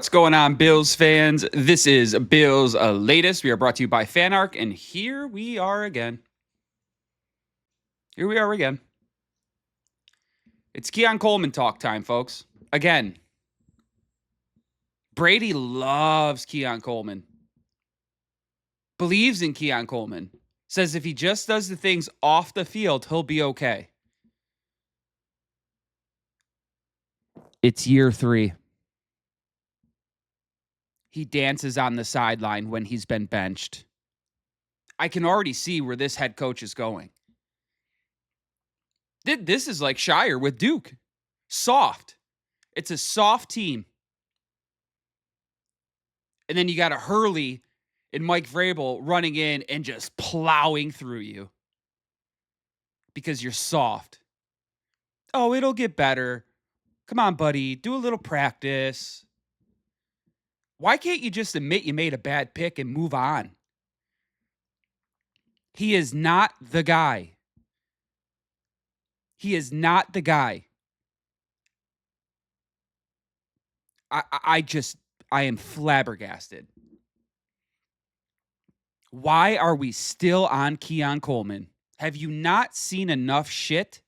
What's going on, Bills fans? This is Bills Latest. We are brought to you by FanArc, and here we are again. It's Keon Coleman talk time, folks. Again, Brady loves Keon Coleman, believes in Keon Coleman, says if he just does the things off the field, he'll be okay. It's year 3. He dances on the sideline when he's been benched. I can already see where this head coach is going. This is like Shire with Duke. Soft. It's a soft team. And then you got a Hurley and Mike Vrabel running in and just plowing through you because you're soft. Oh, it'll get better. Come on, buddy. Do a little practice. Why can't you just admit you made a bad pick and move on? He is not the guy. He is not the guy. I am flabbergasted. Why are we still on Keon Coleman? Have you not seen enough shit?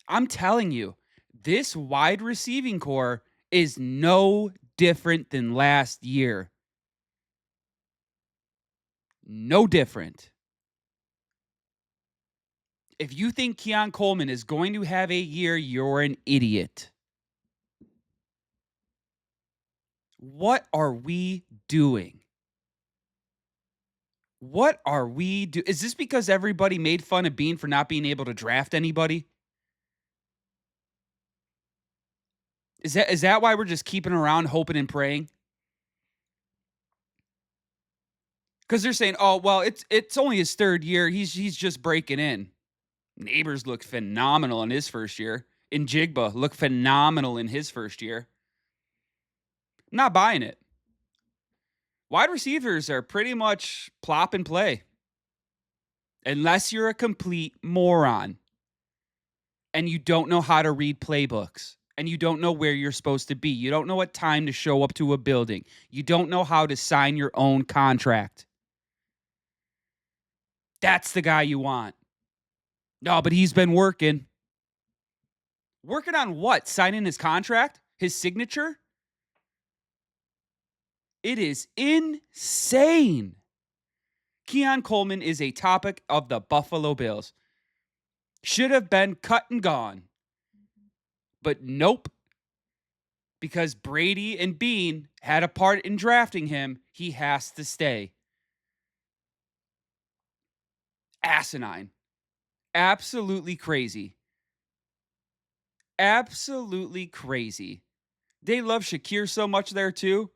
I'm telling you, this wide receiving core is no different than last year. No different. If you think Keon Coleman is going to have a year, you're an idiot. What are we doing? What are we doing? Is this because everybody made fun of Bean for not being able to draft anybody? Is that why we're just keeping around hoping and praying? Because they're saying, oh, well, it's only his third year. He's just breaking in. Neighbors looked phenomenal in his first year. Njigba looked phenomenal in his first year. I'm not buying it. Wide receivers are pretty much plop and play. Unless you're a complete moron and you don't know how to read playbooks and you don't know where you're supposed to be. You don't know what time to show up to a building. You don't know how to sign your own contract. That's the guy you want. No, but he's been working. Working on what? Signing his contract? His signature? It is insane. Keon Coleman is a topic of the Buffalo Bills. Should have been cut and gone. But nope. Because Brady and Bean had a part in drafting him, he has to stay. Asinine. Absolutely crazy. Absolutely crazy. They love Shakir so much there too.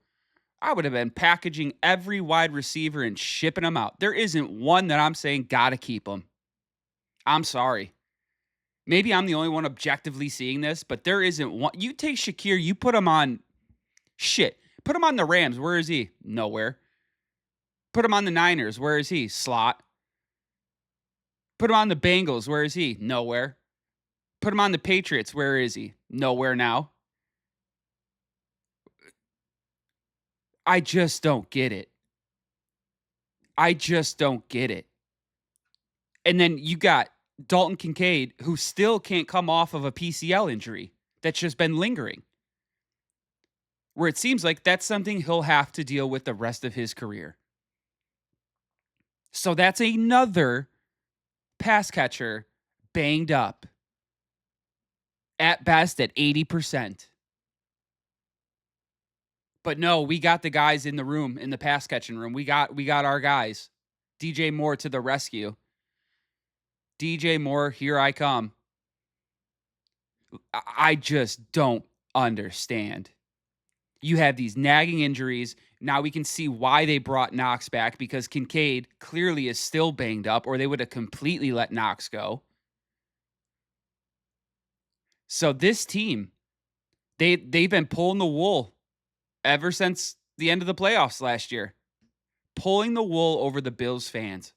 I would have been packaging every wide receiver and shipping them out. There isn't one that I'm saying gotta keep them. I'm sorry. Maybe I'm the only one objectively seeing this, but there isn't one. You take Shakir, you put him on shit. Put him on the Rams. Where is he? Nowhere. Put him on the Niners. Where is he? Slot. Put him on the Bengals. Where is he? Nowhere. Put him on the Patriots. Where is he? Nowhere now. I just don't get it. I just don't get it. And then you got Dalton Kincaid, who still can't come off of a PCL injury that's just been lingering, where it seems like that's something he'll have to deal with the rest of his career. So that's another pass catcher banged up, at best at 80%. But no, we got the guys in the room, in the pass catching room. We got our guys. DJ Moore to the rescue. DJ Moore, here I come. I just don't understand. You have these nagging injuries. Now we can see why they brought Knox back, because Kincaid clearly is still banged up, or they would have completely let Knox go. So this team, they've been pulling the wool ever since the end of the playoffs last year. Pulling the wool over the Bills fans.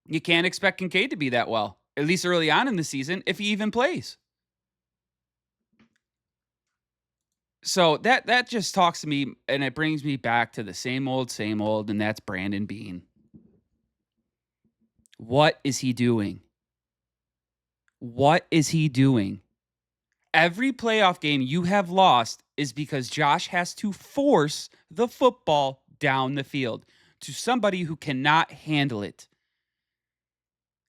You can't expect Kincaid to be that well, at least early on in the season, if he even plays. So that just talks to me, and it brings me back to the same old, and that's Brandon Bean. What is he doing? What is he doing? Every playoff game you have lost is because Josh has to force the football down the field to somebody who cannot handle it.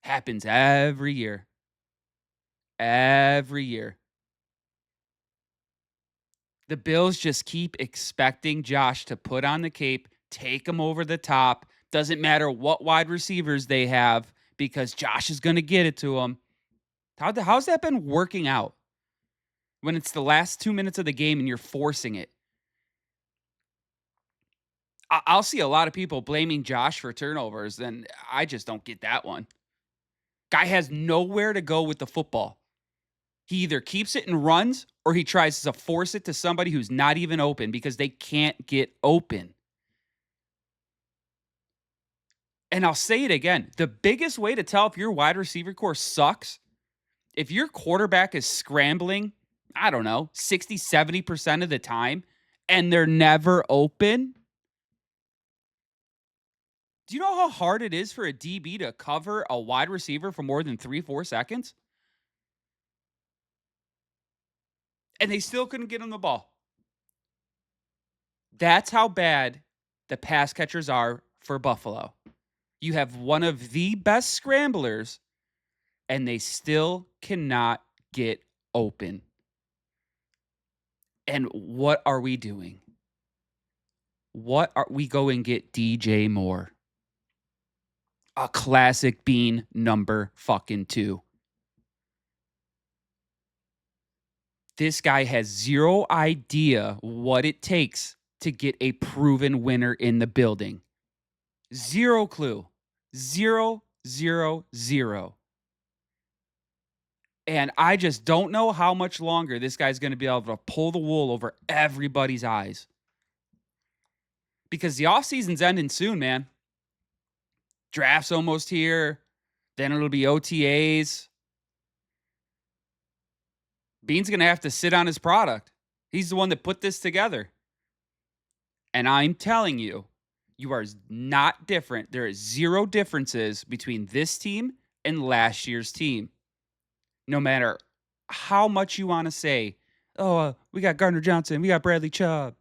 Happens every year. Every year. The Bills just keep expecting Josh to put on the cape, take him over the top. Doesn't matter what wide receivers they have because Josh is going to get it to him. How's that been working out when it's the last 2 minutes of the game and you're forcing it? I'll see a lot of people blaming Josh for turnovers, and I just don't get that one. Guy has nowhere to go with the football. He either keeps it and runs, or he tries to force it to somebody who's not even open because they can't get open. And I'll say it again. The biggest way to tell if your wide receiver core sucks, if your quarterback is scrambling, I don't know, 60, 70% of the time, and they're never open. Do you know how hard it is for a DB to cover a wide receiver for more than 3-4 seconds? And they still couldn't get him the ball. That's how bad the pass catchers are for Buffalo. You have one of the best scramblers, and they still cannot get open. And what are we doing? What are we go and get DJ Moore? A classic Bean number fucking 2. This guy has zero idea what it takes to get a proven winner in the building. Zero clue. Zero, zero, zero. And I just don't know how much longer this guy's going to be able to pull the wool over everybody's eyes. Because the offseason's ending soon, man. Draft's almost here. Then it'll be OTAs. Bean's going to have to sit on his product. He's the one that put this together. And I'm telling you, you are not different. There is zero differences between this team and last year's team. No matter how much you want to say, we got Gardner Johnson, we got Bradley Chubb.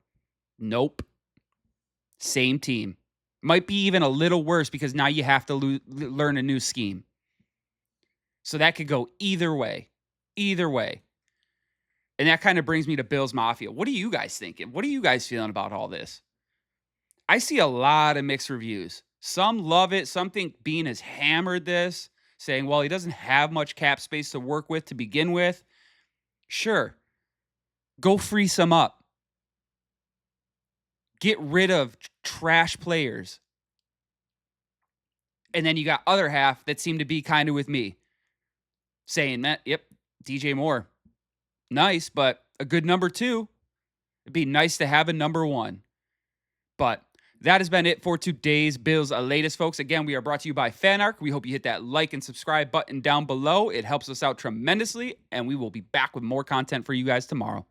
Nope. Same team. Might be even a little worse because now you have to learn a new scheme. So that could go either way. Either way. And that kind of brings me to Bills Mafia. What are you guys thinking? What are you guys feeling about all this? I see a lot of mixed reviews. Some love it. Some think Bean has hammered this, saying, well, he doesn't have much cap space to work with to begin with. Sure. Go free some up. Get rid of trash players. And then you got other half that seem to be kind of with me, saying that, yep, DJ Moore. Nice, but a good number 2. It'd be nice to have a number 1. But that has been it for today's Bills latest, folks. Again, we are brought to you by FanArc. We hope you hit that like and subscribe button down below. It helps us out tremendously, and we will be back with more content for you guys tomorrow.